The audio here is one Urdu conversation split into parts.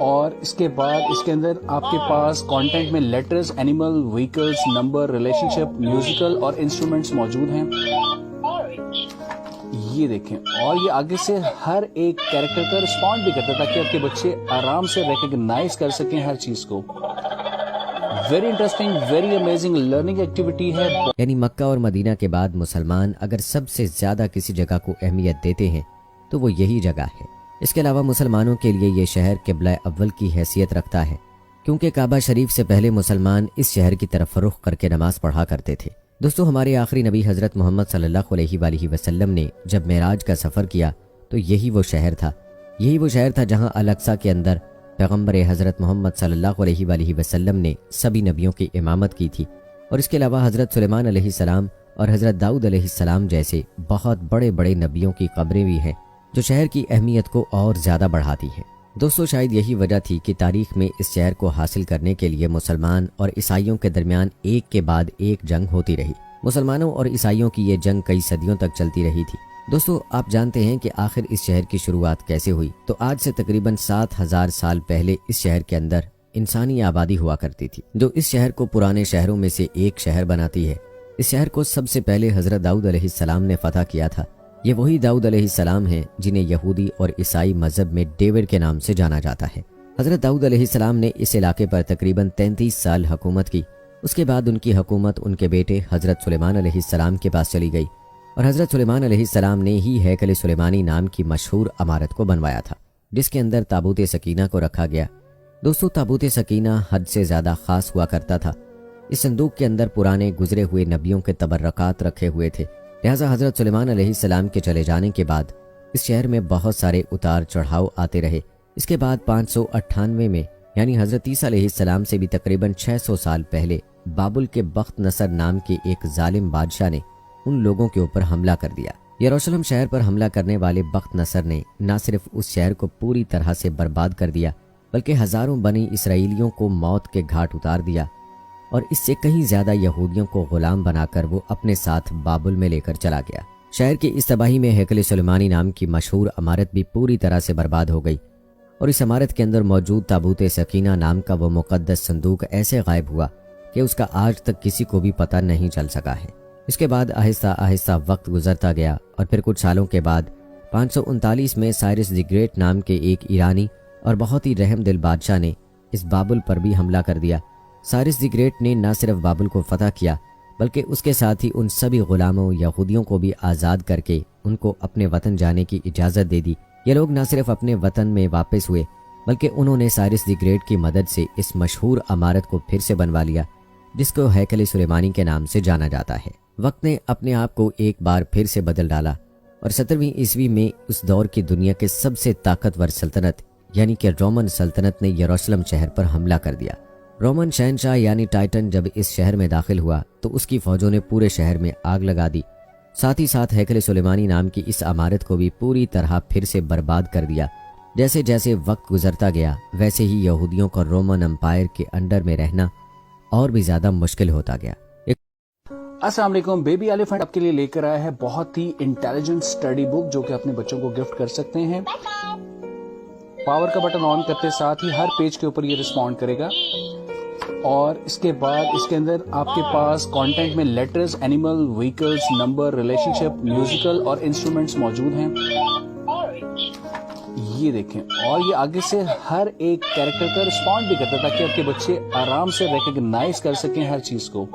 اور اس کے بعد اس کے اندر آپ کے پاس کانٹینٹ میں letters, animal, vehicles, number, relationship, musical اور انسٹرومنٹس موجود ہیں. یہ دیکھیں، اور یہ آگے سے ہر ایک کیریکٹر کا رسپونڈ بھی کرتا ہے تاکہ آپ کے بچے آرام سے ریکگنائز کر سکیں ہر چیز کو. Very interesting, very amazing learning activity ہے. یعنی مکہ اور مدینہ کے بعد مسلمان اگر سب سے زیادہ کسی جگہ کو اہمیت دیتے ہیں تو وہ یہی جگہ ہے. اس کے علاوہ مسلمانوں کے لیے یہ شہر قبلہ اول کی حیثیت رکھتا ہے، کیونکہ کعبہ شریف سے پہلے مسلمان اس شہر کی طرف رخ کر کے نماز پڑھا کرتے تھے. دوستو، ہمارے آخری نبی حضرت محمد صلی اللہ علیہ وآلہ وسلم نے جب معراج کا سفر کیا تو یہی وہ شہر تھا جہاں الاقصی کے اندر پیغمبر حضرت محمد صلی اللہ علیہ وآلہ وسلم نے سبھی نبیوں کی امامت کی تھی. اور اس کے علاوہ حضرت سلیمان علیہ السلام اور حضرت داؤد علیہ السلام جیسے بہت بڑے بڑے نبیوں کی قبریں بھی ہیں جو شہر کی اہمیت کو اور زیادہ بڑھاتی ہیں. دوستو، شاید یہی وجہ تھی کہ تاریخ میں اس شہر کو حاصل کرنے کے لیے مسلمان اور عیسائیوں کے درمیان ایک کے بعد ایک جنگ ہوتی رہی. مسلمانوں اور عیسائیوں کی یہ جنگ کئی صدیوں تک چلتی رہی تھی. دوستو، آپ جانتے ہیں کہ آخر اس شہر کی شروعات کیسے ہوئی؟ تو آج سے تقریباً 7000 سال پہلے اس شہر کے اندر انسانی آبادی ہوا کرتی تھی، جو اس شہر کو پرانے شہروں میں سے ایک شہر بناتی ہے. اس شہر کو سب سے پہلے حضرت داؤد علیہ السلام نے فتح کیا تھا. یہ وہی داؤد علیہ السلام ہیں جنہیں یہودی اور عیسائی مذہب میں ڈیوڈ کے نام سے جانا جاتا ہے. حضرت داؤد علیہ السلام نے اس علاقے پر تقریباً 33 سال حکومت کی. اس کے بعد ان کی حکومت ان کے بیٹے حضرت سلیمان علیہ السلام کے پاس چلی گئی، اور حضرت سلیمان علیہ السلام نے ہی ہیکل سلیمانی نام کی مشہور عمارت کو بنوایا تھا، جس کے اندر تابوت سکینہ کو رکھا گیا. دوستو، تابوت سکینہ حد سے زیادہ خاص ہوا کرتا تھا. اس صندوق کے اندر پرانے گزرے ہوئے نبیوں کے تبرکات رکھے ہوئے تھے. لہٰذا حضرت سلیمان علیہ السلام کے چلے جانے کے بعد اس شہر میں بہت سارے اتار چڑھاؤ آتے رہے. اس کے بعد 598 میں یعنی حضرت عیسیٰ علیہ السلام سے بھی تقریباً 600 سال پہلے بابل کے بخت نصر نام کے ایک ظالم بادشاہ نے ان لوگوں کے اوپر حملہ کر دیا. یروشلم شہر پر حملہ کرنے والے بخت نصر نے نہ صرف اس شہر کو پوری طرح سے برباد کر دیا بلکہ ہزاروں بنی اسرائیلیوں کو موت کے گھاٹ اتار دیا، اور اس سے کہیں زیادہ یہودیوں کو غلام بنا کر وہ اپنے ساتھ بابل میں لے کر چلا گیا. شہر کی اس تباہی میں ہیکل سلیمانی نام کی مشہور عمارت بھی پوری طرح سے برباد ہو گئی، اور اس عمارت کے اندر موجود تابوت سکینہ نام کا وہ مقدس صندوق ایسے غائب ہوا کہ اس کا آج تک کسی کو بھی پتہ نہیں چل سکا ہے. اس کے بعد آہستہ آہستہ وقت گزرتا گیا، اور پھر کچھ سالوں کے بعد 539 میں سائرس دی گریٹ نام کے ایک ایرانی اور بہت ہی رحم دل بادشاہ نے اس بابل پر بھی حملہ کر دیا. سائرس دی گریٹ نے نہ صرف بابل کو فتح کیا بلکہ اس کے ساتھ ہی ان سبھی غلاموں یہودیوں کو بھی آزاد کر کے ان کو اپنے وطن جانے کی اجازت دے دی. یہ لوگ نہ صرف اپنے وطن میں واپس ہوئے بلکہ انہوں نے سائرس دی گریٹ کی مدد سے اس مشہور عمارت کو پھر سے بنوا لیا، جس کو ہیکل سلیمانی کے نام سے جانا جاتا ہے. وقت نے اپنے آپ کو ایک بار پھر سے بدل ڈالا، اور 17ویں عیسوی میں اس دور کی دنیا کے سب سے طاقتور سلطنت یعنی کہ رومن سلطنت نے یروشلم شہر پر حملہ کر دیا. رومن شہنشاہ یعنی ٹائٹن جب اس شہر میں داخل ہوا تو اس کی فوجوں نے پورے شہر میں آگ لگا دی. ساتھ ہی ساتھ ہیکل سلیمانی نام کی اس عمارت کو بھی پوری طرح پھر سے برباد کر دیا. جیسے جیسے وقت گزرتا گیا ویسے ہی یہودیوں کا رومن امپائر کے انڈر میں رہنا اور بھی زیادہ مشکل ہوتا گیا. السلام علیکم، بیبی ایلیفنٹ آپ کے لیے لے کر آیا ہے بہت ہی انٹیلیجنٹ اسٹڈی بک جو کہ اپنے بچوں کو گفٹ کر سکتے ہیں. پاور کا بٹن آن کرتے ساتھ ہی ہر پیج کے اوپر یہ رسپونڈ کرے گا، اور اس کے بعد اس کے اندر آپ کے پاس کانٹینٹ میں letters, animal, vehicles, number, relationship, musical اور انسٹرومنٹس موجود ہیں. یہ دیکھیں، اور یہ آگے سے ہر ایک کیریکٹر کا رسپونڈ بھی کرتا ہے تاکہ آپ کے بچے آرام سے ریکگنائز کر سکیں ہر چیز کو.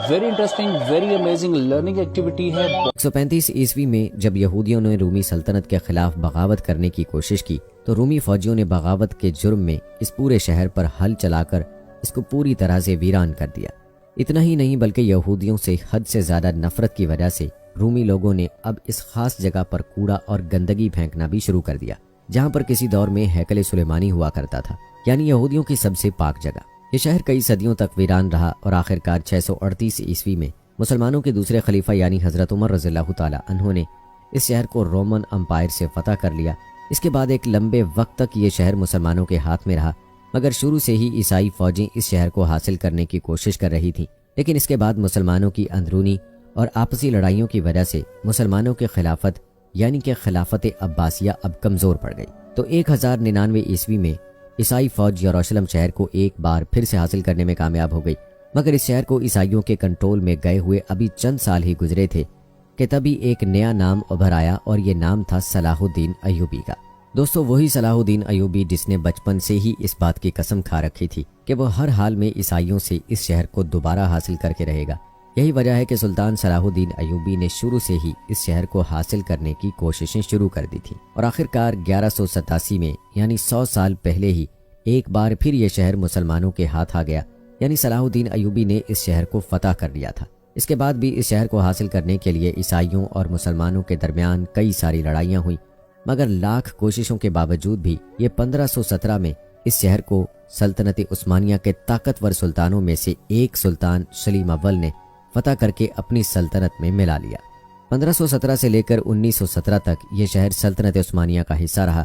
Very interesting, very amazing learning activity ہے. 135 عیسوی میں جب یہودیوں نے رومی سلطنت کے خلاف بغاوت کرنے کی کوشش کی تو رومی فوجیوں نے بغاوت کے جرم میں اس پورے شہر پر ہل چلا کر اس کو پوری طرح سے ویران کر دیا. اتنا ہی نہیں بلکہ یہودیوں سے حد سے زیادہ نفرت کی وجہ سے رومی لوگوں نے اب اس خاص جگہ پر کوڑا اور گندگی پھینکنا بھی شروع کر دیا جہاں پر کسی دور میں ہیکل سلیمانی ہوا کرتا تھا، یعنی یہودیوں کی سب سے پاک جگہ. یہ شہر کئی صدیوں تک ویران رہا اور آخرکار 638 عیسوی میں مسلمانوں کے دوسرے خلیفہ یعنی حضرت عمر رضی اللہ تعالی عنہ نے اس شہر کو رومن امپائر سے فتح کر لیا. اس کے بعد ایک لمبے وقت تک یہ شہر مسلمانوں کے ہاتھ میں رہا، مگر شروع سے ہی عیسائی فوجیں اس شہر کو حاصل کرنے کی کوشش کر رہی تھیں. لیکن اس کے بعد مسلمانوں کی اندرونی اور آپسی لڑائیوں کی وجہ سے مسلمانوں کی خلافت یعنی کہ خلافت عباسیہ اب کمزور پڑ گئی. تو 1099 عیسوی میں عیسائی فوج یروشلم شہر کو ایک بار پھر سے حاصل کرنے میں کامیاب ہو گئی، مگر اس شہر کو عیسائیوں کے کنٹرول میں گئے ہوئے ابھی چند سال ہی گزرے تھے کہ تبھی ایک نیا نام ابھر آیا، اور یہ نام تھا صلاح الدین ایوبی کا۔ دوستو وہی صلاح الدین ایوبی جس نے بچپن سے ہی اس بات کی قسم کھا رکھی تھی کہ وہ ہر حال میں عیسائیوں سے اس شہر کو دوبارہ حاصل کر کے رہے گا۔ یہی وجہ ہے کہ سلطان صلاح الدین ایوبی نے شروع سے ہی اس شہر کو حاصل کرنے کی کوششیں شروع کر دی تھیں، اور آخرکار 1187 میں یعنی 100 سال پہلے ہی ایک بار پھر یہ شہر مسلمانوں کے ہاتھ آ گیا، یعنی صلاح الدین ایوبی نے اس شہر کو فتح کر لیا تھا۔ اس کے بعد بھی اس شہر کو حاصل کرنے کے لیے عیسائیوں اور مسلمانوں کے درمیان کئی ساری لڑائیاں ہوئیں، مگر لاکھ کوششوں کے باوجود بھی یہ 1517 میں اس شہر کو سلطنت عثمانیہ کے طاقتور سلطانوں میں سے ایک سلطان سلیم اول نے فتح کر کے اپنی سلطنت میں ملا لیا۔ 1517 سے لے کر 1917 تک یہ شہر سلطنت عثمانیہ کا حصہ رہا،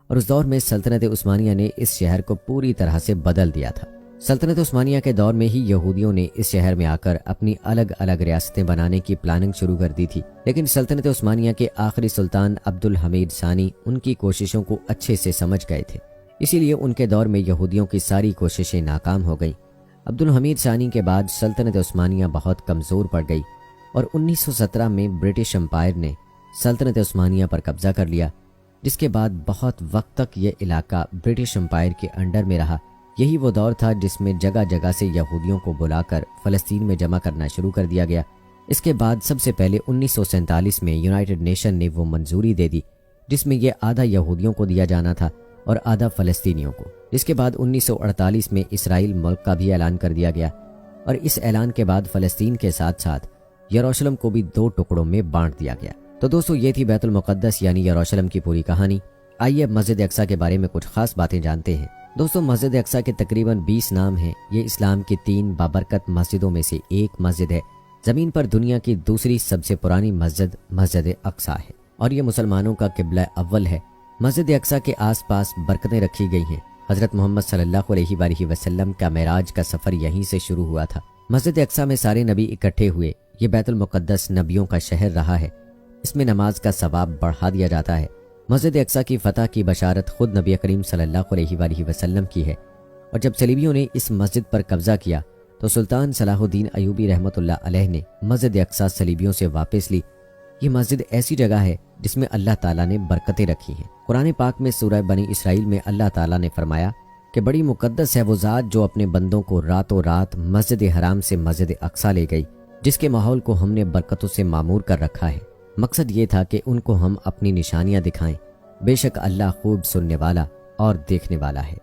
اور اس دور میں سلطنت عثمانیہ نے اس شہر کو پوری طرح سے بدل دیا تھا۔ سلطنت عثمانیہ کے دور میں ہی یہودیوں نے اس شہر میں آ کر اپنی الگ الگ ریاستیں بنانے کی پلاننگ شروع کر دی تھی، لیکن سلطنت عثمانیہ کے آخری سلطان عبد الحمید ثانی ان کی کوششوں کو اچھے سے سمجھ گئے تھے، اسی لیے ان کے دور میں یہودیوں کی ساری کوششیں ناکام ہو گئیں۔ عبد الحمید ثانی کے بعد سلطنت عثمانیہ بہت کمزور پڑ گئی، اور 1917 میں برٹش امپائر نے سلطنت عثمانیہ پر قبضہ کر لیا، جس کے بعد بہت وقت تک یہ علاقہ برٹش امپائر کے انڈر میں رہا۔ یہی وہ دور تھا جس میں جگہ جگہ سے یہودیوں کو بلا کر فلسطین میں جمع کرنا شروع کر دیا گیا۔ اس کے بعد سب سے پہلے 1947 میں یونائٹڈ نیشن نے وہ منظوری دے دی جس میں یہ آدھا یہودیوں کو دیا جانا تھا اور آدھا فلسطینیوں کو۔ اس کے بعد 1948 میں اسرائیل ملک کا بھی اعلان کر دیا گیا، اور اس اعلان کے بعد فلسطین کے ساتھ ساتھ یروشلم کو بھی 2 ٹکڑوں میں بانٹ دیا گیا۔ تو دوستو یہ تھی بیت المقدس یعنی یروشلم کی پوری کہانی۔ آئیے اب مسجد اقصیٰ کے بارے میں کچھ خاص باتیں جانتے ہیں۔ دوستو مسجد اقصیٰ کے تقریباً 20 نام ہیں۔ یہ اسلام کی 3 بابرکت مسجدوں میں سے ایک مسجد ہے۔ زمین پر دنیا کی دوسری سب سے پرانی مسجد مسجد اقصیٰ ہے، اور یہ مسلمانوں کا قبلہ اول ہے۔ مسجد اقصیٰ کے آس پاس برکتیں رکھی گئی ہیں۔ حضرت محمد صلی اللہ علیہ وآلہ وسلم کا معراج کا سفر یہیں سے شروع ہوا تھا۔ مسجد اقصیٰ میں سارے نبی اکٹھے ہوئے۔ یہ بیت المقدس نبیوں کا شہر رہا ہے۔ اس میں نماز کا ثواب بڑھا دیا جاتا ہے۔ مسجد اقصیٰ کی فتح کی بشارت خود نبی کریم صلی اللہ علیہ وآلہ وسلم کی ہے، اور جب صلیبیوں نے اس مسجد پر قبضہ کیا تو سلطان صلاح الدین ایوبی رحمۃ اللہ علیہ نے مسجد اقصیٰ صلیبیوں سے واپس لی۔ یہ مسجد ایسی جگہ ہے جس میں اللہ تعالیٰ نے برکتیں رکھی ہیں۔ قرآن پاک میں سورہ بنی اسرائیل میں اللہ تعالیٰ نے فرمایا کہ بڑی مقدس ہے وہ ذات جو اپنے بندوں کو راتوں رات مسجد حرام سے مسجد اقصیٰ لے گئی، جس کے ماحول کو ہم نے برکتوں سے معمور کر رکھا ہے۔ مقصد یہ تھا کہ ان کو ہم اپنی نشانیاں دکھائیں۔ بے شک اللہ خوب سننے والا اور دیکھنے والا ہے۔